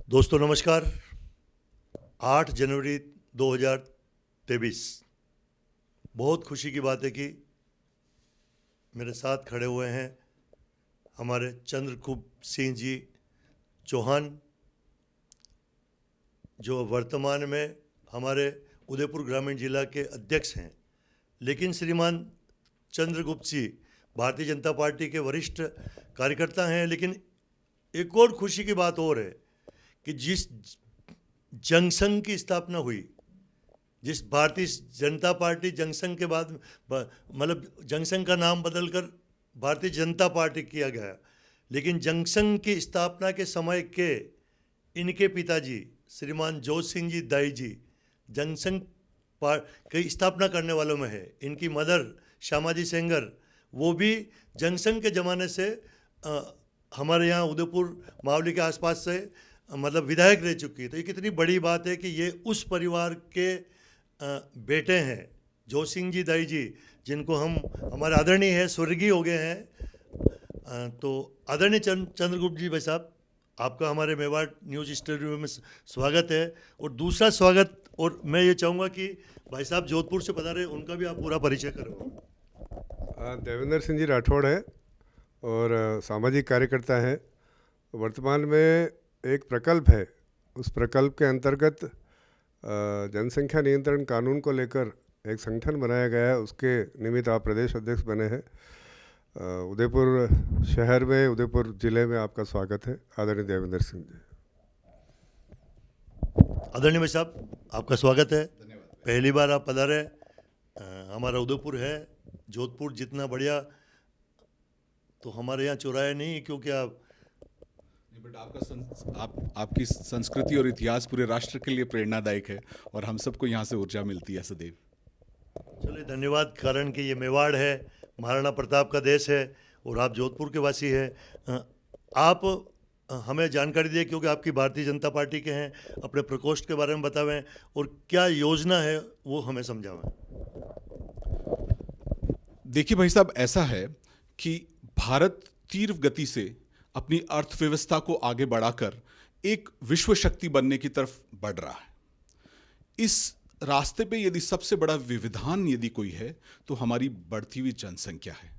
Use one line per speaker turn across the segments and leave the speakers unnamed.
दोस्तों नमस्कार। 8 जनवरी 2023, बहुत खुशी की बात है कि मेरे साथ खड़े हुए हैं हमारे चंद्रगुप्त सिंह जी चौहान, जो वर्तमान में हमारे उदयपुर ग्रामीण जिला के अध्यक्ष हैं। लेकिन श्रीमान चंद्रगुप्त सिंह भारतीय जनता पार्टी के वरिष्ठ कार्यकर्ता हैं। लेकिन एक और खुशी की बात और है कि जिस जनसंघ की स्थापना हुई, जिस भारतीय जनता पार्टी जनसंघ के बाद मतलब जनसंघ का नाम बदलकर भारतीय जनता पार्टी किया गया, लेकिन जनसंघ की स्थापना के समय के इनके पिताजी श्रीमान जोत सिंह जी दाई जी जनसंघ की स्थापना करने वालों में है। इनकी मदर श्यामाजी सेंगर, वो भी जनसंघ के ज़माने से हमारे यहाँ उदयपुर मावली के आसपास से मतलब विधायक रह चुकी है। तो ये कितनी बड़ी बात है कि ये उस परिवार के बेटे हैं, जोत सिंह जी दाई जी, जिनको हम हमारे आदरणीय है स्वर्गीय हो गए हैं। तो आदरणीय चंद्रगुप्त जी भाई साहब, आपका हमारे मेवाड़ न्यूज़ स्टूडियो में स्वागत है। और दूसरा स्वागत, और मैं ये चाहूँगा कि भाई साहब जोधपुर से पधारे, उनका भी आप पूरा परिचय करो।
देवेंद्र सिंह जी राठौड़ है और सामाजिक कार्यकर्ता हैं। वर्तमान में एक प्रकल्प है, उस प्रकल्प के अंतर्गत जनसंख्या नियंत्रण कानून को लेकर एक संगठन बनाया गया है। उसके निमित्त आप प्रदेश अध्यक्ष बने हैं। उदयपुर शहर में, उदयपुर जिले में आपका स्वागत है आदरणीय देवेंद्र सिंह जी।
आदरणीय भाई साहब, आपका स्वागत है। पहली बार आप पधारे। हमारा उदयपुर है, जोधपुर जितना बढ़िया तो हमारे यहाँ चौराहे नहीं, क्योंकि
बट आपकी संस्कृति और इतिहास पूरे राष्ट्र के लिए प्रेरणादायक है और हम सबको यहाँ से ऊर्जा मिलती है सदैव।
चलिए धन्यवाद। कारण कि ये मेवाड़ है, महाराणा प्रताप का देश है और आप जोधपुर के वासी हैं। आप हमें जानकारी दिए, क्योंकि आपकी भारतीय जनता पार्टी के हैं, अपने प्रकोष्ठ के बारे में बतावें और क्या योजना है वो हमें समझावें।
देखिए भाई साहब, ऐसा है कि भारत तीव्र गति से अपनी अर्थव्यवस्था को आगे बढ़ाकर एक विश्व शक्ति बनने की तरफ बढ़ रहा है। इस रास्ते पे यदि सबसे बड़ा व्यवधान यदि कोई है तो हमारी बढ़ती हुई जनसंख्या है।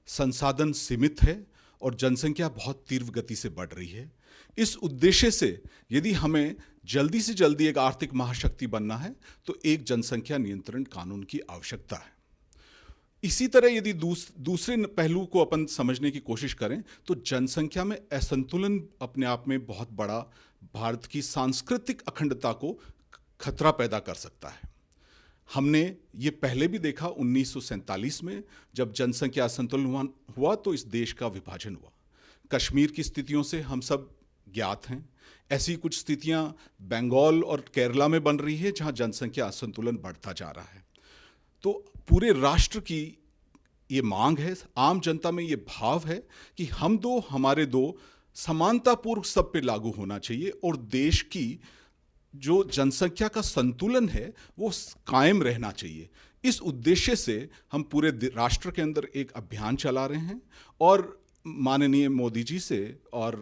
संसाधन सीमित है और जनसंख्या बहुत तीव्र गति से बढ़ रही है। इस उद्देश्य से यदि हमें जल्दी से जल्दी एक आर्थिक महाशक्ति बनना है तो एक जनसंख्या नियंत्रण कानून की आवश्यकता है। इसी तरह यदि दूसरे पहलू को अपन समझने की कोशिश करें तो जनसंख्या में असंतुलन अपने आप में बहुत बड़ा भारत की सांस्कृतिक अखंडता को खतरा पैदा कर सकता है। हमने ये पहले भी देखा 1947 में, जब जनसंख्या असंतुलन हुआ तो इस देश का विभाजन हुआ। कश्मीर की स्थितियों से हम सब ज्ञात हैं। ऐसी कुछ स्थितियां बंगाल और केरला में बन रही है जहां जनसंख्या असंतुलन बढ़ता जा रहा है। तो पूरे राष्ट्र की ये मांग है, आम जनता में ये भाव है कि हमारे दो समानतापूर्व सब पे लागू होना चाहिए और देश की जो जनसंख्या का संतुलन है वो कायम रहना चाहिए। इस उद्देश्य से हम पूरे राष्ट्र के अंदर एक अभियान चला रहे हैं और माननीय मोदी जी से और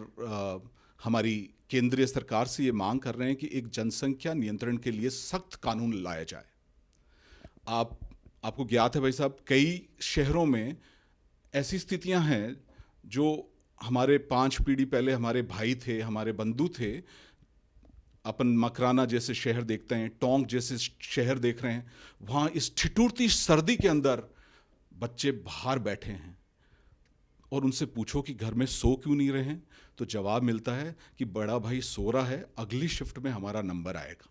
हमारी केंद्रीय सरकार से ये मांग कर रहे हैं कि एक जनसंख्या नियंत्रण के लिए सख्त कानून लाया जाए। आपको ज्ञात है भाई साहब, कई शहरों में ऐसी स्थितियां हैं जो हमारे 5 पीढ़ी पहले हमारे भाई थे, हमारे बंधु थे। अपन मकराना जैसे शहर देखते हैं, टोंक जैसे शहर देख रहे हैं, वहाँ इस ठिठुरती सर्दी के अंदर बच्चे बाहर बैठे हैं और उनसे पूछो कि घर में सो क्यों नहीं रहे हैं, तो जवाब मिलता है कि बड़ा भाई सो रहा है, अगली शिफ्ट में हमारा नंबर आएगा।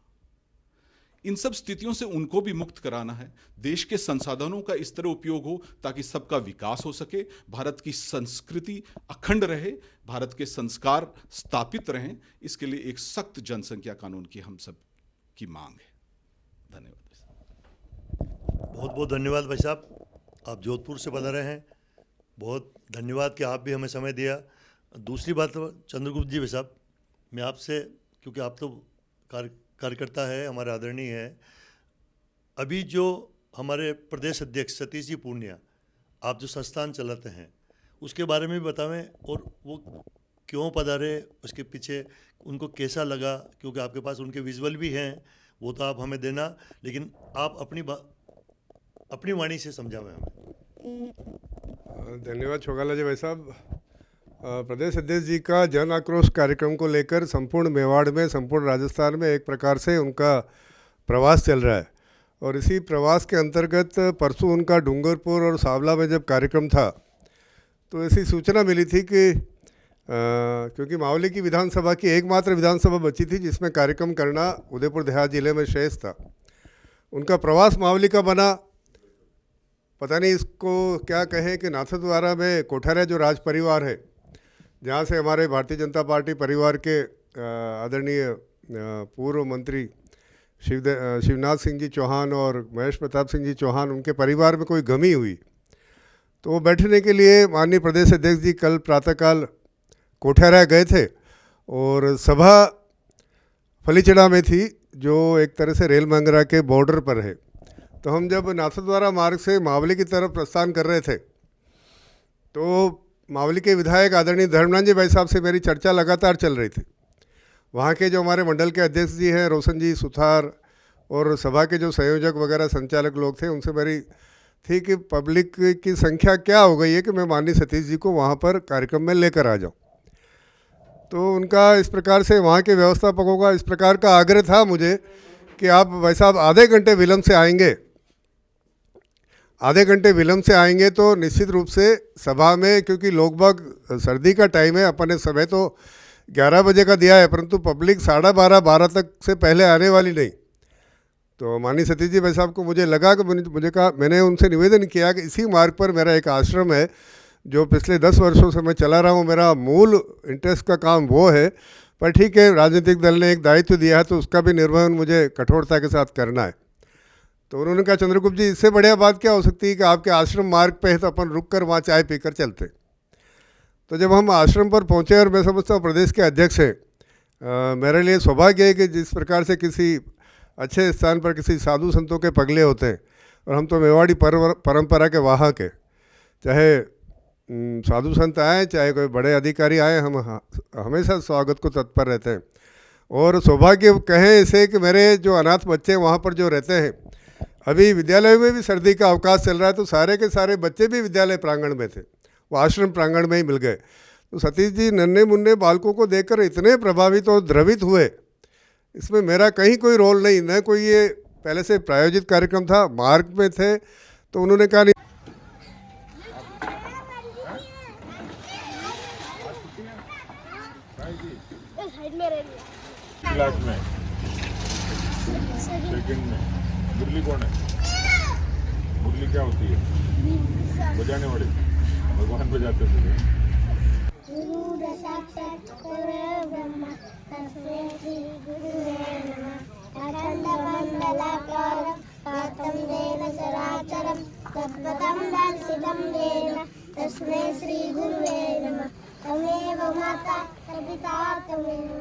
इन सब स्थितियों से उनको भी मुक्त कराना है। देश के संसाधनों का इस तरह उपयोग हो ताकि सबका विकास हो सके, भारत की संस्कृति अखंड रहे, भारत के संस्कार स्थापित रहें। इसके लिए एक सख्त जनसंख्या कानून की हम सब की मांग है। धन्यवाद।
बहुत बहुत धन्यवाद भाई साहब, आप जोधपुर से पधारे हैं। बहुत धन्यवाद कि आप भी हमें समय दिया। दूसरी बात चंद्रगुप्त जी भाई साहब, मैं आपसे, क्योंकि आप तो कार्यकर्ता है, हमारे आदरणीय है, अभी जो हमारे प्रदेश अध्यक्ष सतीश जी पूर्णिया, आप जो संस्थान चलाते हैं उसके बारे में भी बतावें और वो क्यों पधारे, उसके पीछे उनको कैसा लगा, क्योंकि आपके पास उनके विजुअल भी हैं, वो तो आप हमें देना, लेकिन आप अपनी वाणी से समझावें हमें।
धन्यवाद छोगाला जी भाई साहब। प्रदेश अध्यक्ष जी का जन आक्रोश कार्यक्रम को लेकर संपूर्ण मेवाड़ में, संपूर्ण राजस्थान में एक प्रकार से उनका प्रवास चल रहा है, और इसी प्रवास के अंतर्गत परसों उनका डूंगरपुर और सावला में जब कार्यक्रम था तो ऐसी सूचना मिली थी कि क्योंकि मावली की विधानसभा की एकमात्र विधानसभा बची थी जिसमें कार्यक्रम करना उदयपुर देहात जिले में शेष था, उनका प्रवास मावली का बना। पता नहीं इसको क्या कहें कि नाथद्वारा में कोठारा जो राज परिवार है, जहाँ से हमारे भारतीय जनता पार्टी परिवार के आदरणीय पूर्व मंत्री शिवनाथ सिंह जी चौहान और महेश प्रताप सिंह जी चौहान, उनके परिवार में कोई गमी हुई तो वो बैठने के लिए माननीय प्रदेश अध्यक्ष जी कल प्रातःकाल कोठारा गए थे, और सभा फलीचड़ा में थी जो एक तरह से रेल मंगरा के बॉर्डर पर है। तो हम जब नाथद्वारा मार्ग से मावली की तरफ प्रस्थान कर रहे थे तो मावली के विधायक आदरणीय धर्मनाथ जी भाई साहब से मेरी चर्चा लगातार चल रही थी। वहाँ के जो हमारे मंडल के अध्यक्ष जी हैं रोशन जी सुथार, और सभा के जो संयोजक वगैरह संचालक लोग थे, उनसे मेरी थी कि पब्लिक की संख्या क्या हो गई है कि मैं माननीय सतीश जी को वहाँ पर कार्यक्रम में लेकर आ जाऊँ। तो उनका इस प्रकार से, वहाँ के व्यवस्थापकों का इस प्रकार का आग्रह था मुझे कि आप भाई साहब आधे घंटे विलम्ब से आएंगे, आधे घंटे विलम्ब से आएंगे तो निश्चित रूप से सभा में, क्योंकि लोग बाग सर्दी का टाइम है, अपन ने समय तो 11 बजे का दिया है, परंतु पब्लिक 12:30 तक से पहले आने वाली नहीं। तो माननीय सतीश जी भाई साहब को मुझे लगा कि मुझे कहा, मैंने उनसे निवेदन किया कि इसी मार्ग पर मेरा एक आश्रम है जो पिछले 10 वर्षों से मैं चला रहा हूँ, मेरा मूल इंटरेस्ट का काम वो है, पर ठीक है राजनीतिक दल ने एक दायित्व दिया है तो उसका भी निर्वहन मुझे कठोरता के साथ करना है। तो उन्होंने कहा चंद्रगुप्त जी इससे बढ़िया बात क्या हो सकती है कि आपके आश्रम मार्ग पे है तो अपन रुक कर वहाँ चाय पीकर चलते। तो जब हम आश्रम पर पहुँचे, और मैं समझता हूँ प्रदेश के अध्यक्ष हैं, मेरे लिए सौभाग्य है कि जिस प्रकार से किसी अच्छे स्थान पर किसी साधु संतों के पगले होते हैं, और हम तो मेवाड़ी परंपरा के वाहक हैं, चाहे साधु संत आए चाहे कोई बड़े अधिकारी आए, हम हमेशा स्वागत को तत्पर रहते हैं। और सौभाग्य कहें इसे कि मेरे जो अनाथ बच्चे वहाँ पर जो रहते हैं, अभी विद्यालय में भी सर्दी का अवकाश चल रहा है तो सारे के सारे बच्चे भी विद्यालय प्रांगण में थे, वो आश्रम प्रांगण में ही मिल गए। तो सतीश जी नन्हे मुन्ने बालकों को देखकर इतने प्रभावित और द्रवित हुए, इसमें मेरा कहीं कोई रोल नहीं, न कोई ये पहले से प्रायोजित कार्यक्रम था, मार्ग में थे। तो उन्होंने कहा नहीं,
क्लास में सेकंड में मुरली कौन है? मुरली क्या होती है? बजाने वाले भगवान बजाते थे।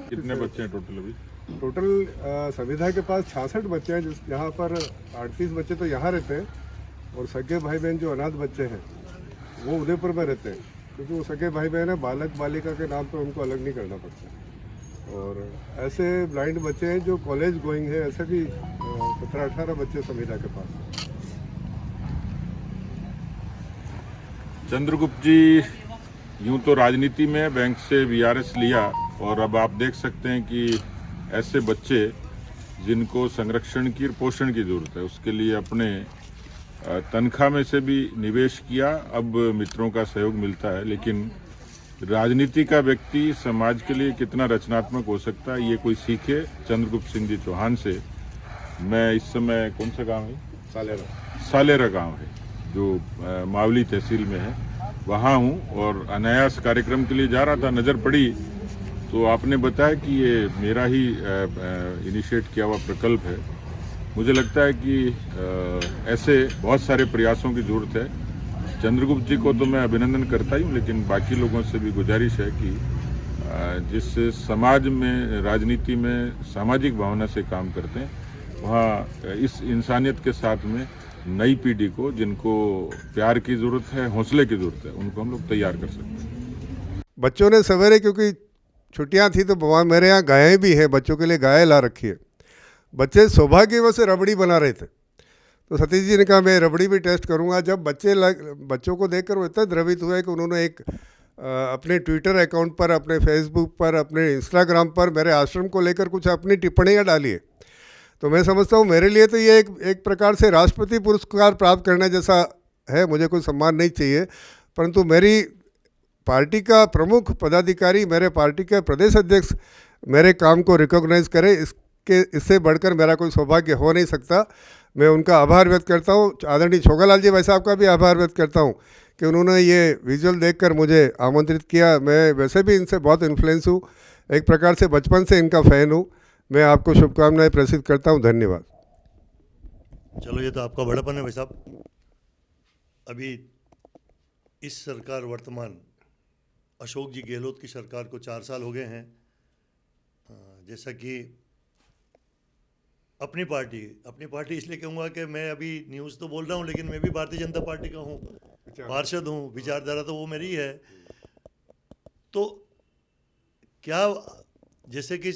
कितने बच्चे हैं टोटल अभी?
टोटल संविधा के पास 66 बच्चे हैं, जहाँ पर 38 बच्चे तो यहाँ रहते हैं, और सगे भाई बहन जो अनाथ बच्चे हैं वो उदयपुर में रहते हैं, क्योंकि वो सगे भाई बहन है, बालक बालिका के नाम पे उनको अलग नहीं करना पड़ता। और ऐसे ब्लाइंड बच्चे हैं जो कॉलेज गोइंग है, ऐसे भी 17-18 बच्चे संविधा के पास।
चंद्रगुप्त जी, यूं तो राजनीति में बैंक से वीआरएस लिया, और अब आप देख सकते हैं कि ऐसे बच्चे जिनको संरक्षण की और पोषण की जरूरत है, उसके लिए अपने तनख्वाह में से भी निवेश किया, अब मित्रों का सहयोग मिलता है। लेकिन राजनीति का व्यक्ति समाज के लिए कितना रचनात्मक हो सकता है, ये कोई सीखे चंद्रगुप्त सिंह जी चौहान से। मैं इस समय कौन सा गांव है? सालेरा गांव है जो मावली तहसील में है, वहाँ हूँ और अनायास कार्यक्रम के लिए जा रहा था, नज़र पड़ी तो आपने बताया कि ये मेरा ही इनिशिएट किया हुआ प्रकल्प है। मुझे लगता है कि ऐसे बहुत सारे प्रयासों की ज़रूरत है। चंद्रगुप्त जी को तो मैं अभिनंदन करता ही हूँ, लेकिन बाकी लोगों से भी गुजारिश है कि जिस समाज में, राजनीति में सामाजिक भावना से काम करते हैं, वहाँ इस इंसानियत के साथ में नई पीढ़ी को, जिनको प्यार की ज़रूरत है, हौसले की ज़रूरत है, उनको हम लोग तैयार कर सकते हैं।
बच्चों ने सवेरे, क्योंकि छुट्टियां थी तो वहाँ मेरे यहाँ गायें भी हैं, बच्चों के लिए गाय ला रखी है। बच्चे सौभाग्यवश से रबड़ी बना रहे थे, तो सतीश जी ने कहा मैं रबड़ी भी टेस्ट करूंगा। जब बच्चों को देखकर वो इतना द्रवित हुए कि उन्होंने एक अपने ट्विटर अकाउंट पर, अपने फेसबुक पर, अपने इंस्टाग्राम पर मेरे आश्रम को लेकर कुछ अपनी टिप्पणियाँ डाली है। तो मैं समझता हूँ मेरे लिए तो ये एक प्रकार से राष्ट्रपति पुरस्कार प्राप्त करने जैसा है। मुझे कोई सम्मान नहीं चाहिए, परंतु मेरी पार्टी का प्रमुख पदाधिकारी, मेरे पार्टी के प्रदेश अध्यक्ष मेरे काम को रिकॉग्नाइज करे, इससे बढ़कर मेरा कोई सौभाग्य हो नहीं सकता। मैं उनका आभार व्यक्त करता हूँ। आदरणीय छोगालाल जी भाई साहब का भी आभार व्यक्त करता हूँ कि उन्होंने ये विजुअल देखकर मुझे आमंत्रित किया। मैं वैसे भी इनसे बहुत इन्फ्लुएंस हूँ, एक प्रकार से बचपन से इनका फ़ैन हूँ। मैं आपको शुभकामनाएं प्रेषित करता हूँ। धन्यवाद।
चलो, ये तो आपका बड़ापन है भाई साहब। अभी इस सरकार वर्तमान अशोक जी गहलोत की सरकार को 4 साल हो गए हैं। जैसा कि अपनी पार्टी इसलिए कहूँगा कि मैं अभी न्यूज़ तो बोल रहा हूँ, लेकिन मैं भी भारतीय जनता पार्टी का हूँ, पार्षद हूँ, विचारधारा तो वो मेरी है। तो क्या, जैसे कि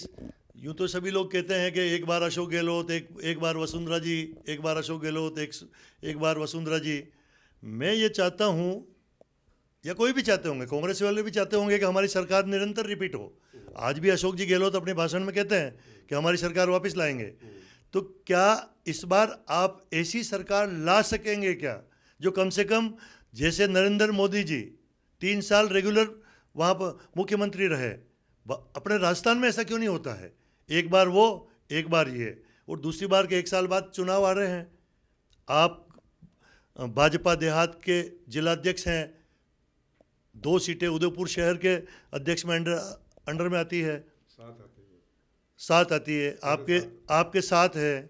यूँ तो सभी लोग कहते हैं कि एक बार अशोक गहलोत, एक बार वसुंधरा जी, एक बार अशोक गहलोत, एक बार वसुंधरा जी। मैं ये चाहता हूँ, या कोई भी चाहते होंगे, कांग्रेस वाले भी चाहते होंगे कि हमारी सरकार निरंतर रिपीट हो। आज भी अशोक जी गहलोत अपने भाषण में कहते हैं कि हमारी सरकार वापस लाएंगे। तो क्या इस बार आप ऐसी सरकार ला सकेंगे क्या, जो कम से कम जैसे नरेंद्र मोदी जी 3 साल रेगुलर वहाँ पर मुख्यमंत्री रहे, अपने राजस्थान में ऐसा क्यों नहीं होता है? एक बार वो, एक बार ये, और दूसरी बार के 1 साल बाद चुनाव आ रहे हैं। आप भाजपा देहात के जिलाध्यक्ष हैं, 2 सीटें उदयपुर शहर के अध्यक्ष में अंडर में आती है, 7 आती है, आपके साथ है।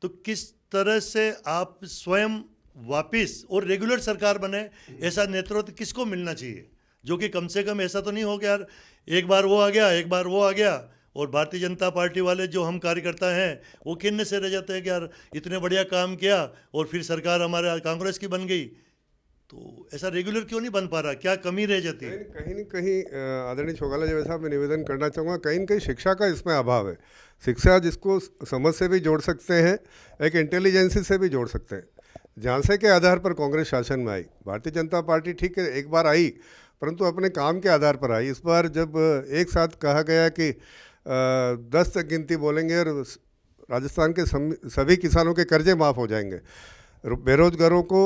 तो किस तरह से आप स्वयं वापिस और रेगुलर सरकार बने, ऐसा नेतृत्व किसको मिलना चाहिए, जो कि कम से कम ऐसा तो नहीं हो कि यार एक बार वो आ गया, एक बार वो आ गया, और भारतीय जनता पार्टी वाले जो हम कार्यकर्ता हैं वो खिन्न से रह जाते हैं कि यार इतने बढ़िया काम किया और फिर सरकार हमारे कांग्रेस की बन गई। तो ऐसा रेगुलर क्यों नहीं बन पा रहा, क्या कमी रह जाती है?
कहीं न कहीं आदरणीय छोगाला जी साहब, मैं निवेदन करना चाहूँगा, कहीं न कहीं शिक्षा का इसमें अभाव है। शिक्षा जिसको समझ से भी जोड़ सकते हैं, एक इंटेलिजेंसी से भी जोड़ सकते हैं। झांसे के आधार पर कांग्रेस शासन में आई, भारतीय जनता पार्टी ठीक है एक बार आई, परंतु अपने काम के आधार पर आई। इस बार जब एक साथ कहा गया कि 10 तक गिनती बोलेंगे और राजस्थान के सभी किसानों के कर्जे माफ़ हो जाएंगे, बेरोजगारों को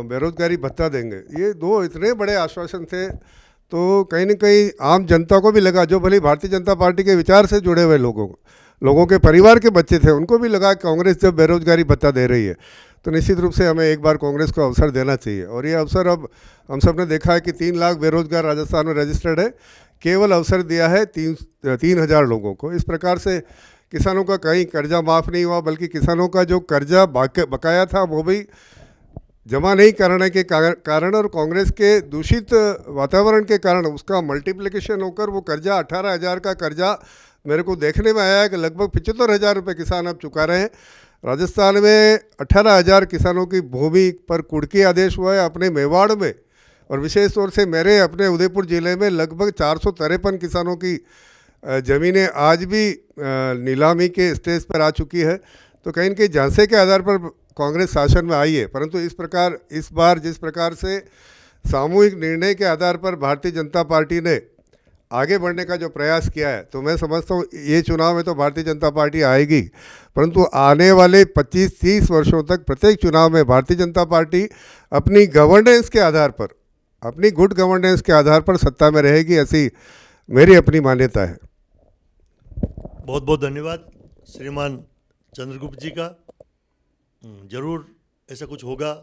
बेरोजगारी भत्ता देंगे, ये 2 इतने बड़े आश्वासन थे। तो कहीं न कहीं आम जनता को भी लगा, जो भले भारतीय जनता पार्टी के विचार से जुड़े हुए लोगों के परिवार के बच्चे थे, उनको भी लगा कांग्रेस जब बेरोजगारी भत्ता दे रही है तो निश्चित रूप से हमें एक बार कांग्रेस को अवसर देना चाहिए। और ये अवसर अब हम सब ने देखा है कि 3 लाख बेरोजगार राजस्थान में रजिस्टर्ड है, केवल अवसर दिया है 3,000 लोगों को। इस प्रकार से किसानों का कहीं कर्जा माफ़ नहीं हुआ, बल्कि किसानों का जो कर्जा बकाया था वो भी जमा नहीं करने के कारण और कांग्रेस के दूषित वातावरण के कारण उसका मल्टीप्लिकेशन होकर वो कर्जा 18,000 का कर्जा मेरे को देखने में आया है कि लगभग 75,000 रुपये किसान अब चुका रहे हैं। राजस्थान में 18,000 किसानों की भूमि पर कुर्की आदेश हुआ है। अपने मेवाड़ में और विशेष तौर से मेरे अपने उदयपुर ज़िले में लगभग 453 किसानों की ज़मीनें आज भी नीलामी के स्टेज पर आ चुकी है। तो कहीं न कहीं झांसे के आधार पर कांग्रेस शासन में आई है, परंतु इस बार जिस प्रकार से सामूहिक निर्णय के आधार पर भारतीय जनता पार्टी ने आगे बढ़ने का जो प्रयास किया है, तो मैं समझता हूँ ये चुनाव में तो भारतीय जनता पार्टी आएगी, परंतु आने वाले 25-30 वर्षों तक प्रत्येक चुनाव में भारतीय जनता पार्टी अपनी गवर्नेंस के आधार पर, अपनी गुड गवर्नेंस के आधार पर सत्ता में रहेगी, ऐसी मेरी अपनी मान्यता है।
बहुत बहुत धन्यवाद श्रीमान चंद्रगुप्त जी का। जरूर ऐसा कुछ होगा।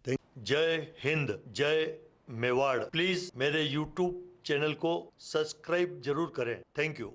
जय हिंद, जय मेवाड़। प्लीज़ मेरे YouTube चैनल को सब्सक्राइब जरूर करें। Thank you.